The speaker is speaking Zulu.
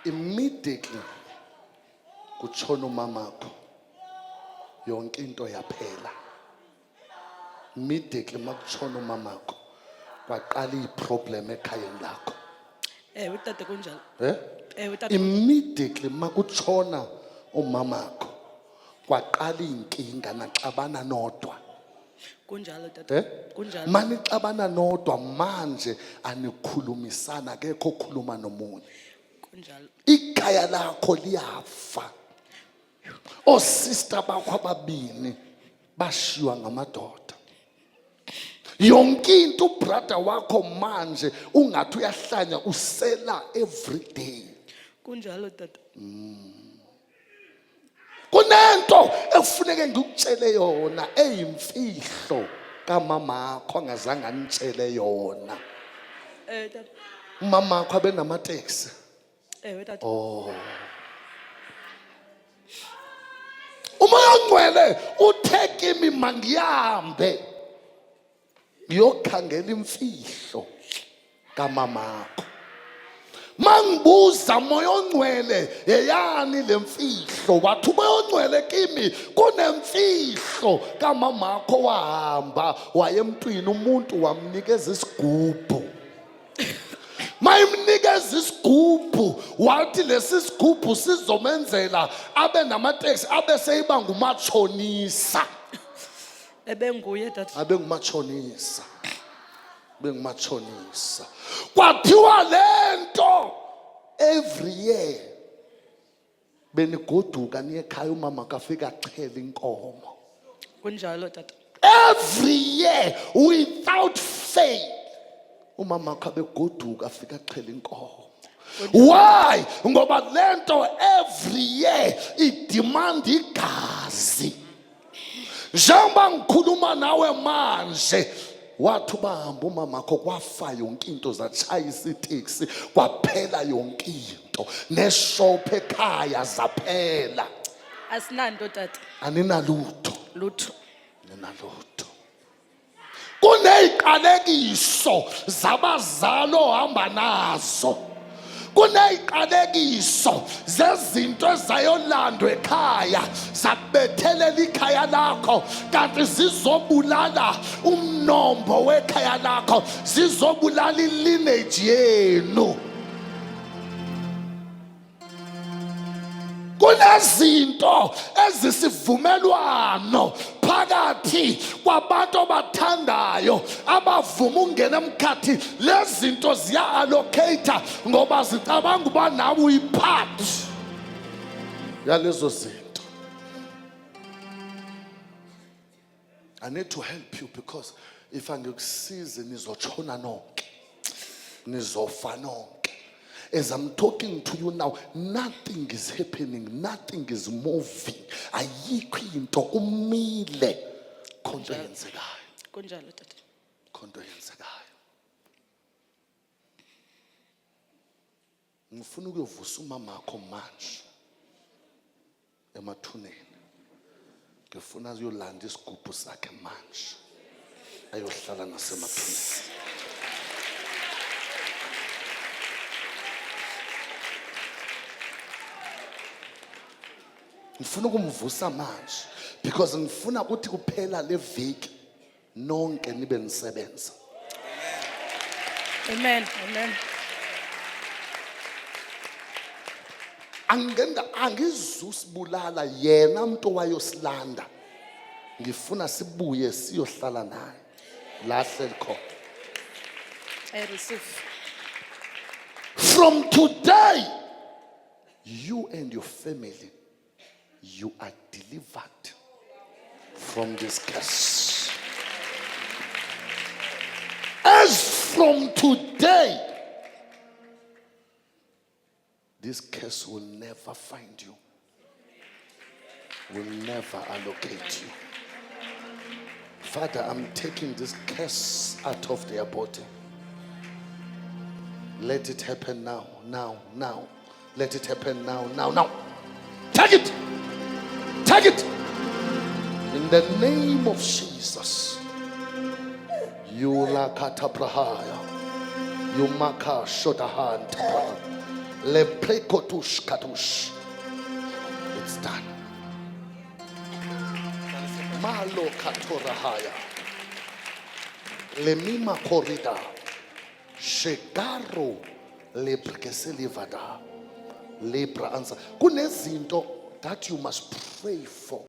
Immediately kutshona umamakho yonke into yaphela. Immediately makutshona umamakho kwaqala iproblem ekhayeni lakho. Utata kunjalo. Utata Immediately makutshona umamakho kwaqala inkinga naxabana nodwa. kunjalo tata. Kunjalo. Manixabana nodwa manje anikhulumisana akekho okhuluma nomunye. Kunjalo. Ikhaya lakho liyafa. Sister bakho ababini bashiywa ngamadoda. Yonke into brother wakho manje ungathi uyahlanya usela every day. Kunjalo tata. Kunento ekufuneke ngikutshele yona eyimfihlo kamama akho angazange anitshele yona. Tata. Umama akho abenamateksi. Tata. Umoya ongcwele uthe kimi mangihambe ngiyokhangela imfihlo kamama akho. Mangibuza moya ongcwele yeyani lemfihlo wathi umoya ongcwele kimi kunemfihlo kamama akho wahamba wayemntwini umuntu wamnikeza isigubhu. Mayimnikeza isigubhu wathi lesi sigubhu sizomenzela abe namateksi abe seyiba ngumatshonisa. Ebenguye tata. Abe ngumatshonisa. Bengumatshonisa. Kwathiwa lento every year benigoduka niye ekhaya umama kafika achela inkomo. Kunjalo tata. Every year without fail umama kabegoduka afika achela inkomo. Why? Ngoba lento every year idemand igazi. Njengoba ngikhuluma nawe manje wathi ubahamba umama akho kwafa yonke into zatshayisa itaxi kwaphela yonke into neshop ekhaya zaphela. Asinanto tata. Aninalutho. Lutho. Ninalutho. Kuneziqalekiso zabazalo ohamba nazo. Kuneziqalekiso zezinto ezayolandwa ekhaya zakubethelela ikhaya lakho kanti zizobulala umnombo wekhaya lakho, zizobulala ilineage yenu. Kunezinto ezisivumelwano phakathi kwabantu abathandayo abavuma ungena emkhathi lezi zinto ziya-allocate ngoba zicabanga uba nawe uyipart yalezo zinto. I need to help you because if angikusize nizotshona nonke, nizofa nonke. As I'm talking to you now, nothing is happening, nothing is moving. Ayikho into umile khonto yenzekayo. Kunjalo tata. Khonto yenzekayo. Ngifuna ukuyovusa umama wakho manje emathuneni. Ngifuna uyolanda isigubhu sakhe manje ayohlala nasemathuneni. Ngifuna ukumvusa manje because ngifuna ukuthi kuphela le viki nonke nibe nisebenza. Amen. Amen. Angizusibulala yena umuntu wayosilanda. Ngifuna sibuye siyohlala naye lahle likhona. I receive. From today you and your family, you are delivered from this curse. As from today, this curse will never find you, will never allocate you. Father, I'm taking this curse out of their body. Let it happen now, now, now. Let it happen now, now, now. Take it! Take it! In the name of Jesus. Yula kata prahaya. Yumaka Shodahanta. Leprekotush Katush. It's done. Malo Katorahaya. Lemima Corrida. Shegaro Leprekeselivada. Lepra answer. Kunezinto that you must pray for.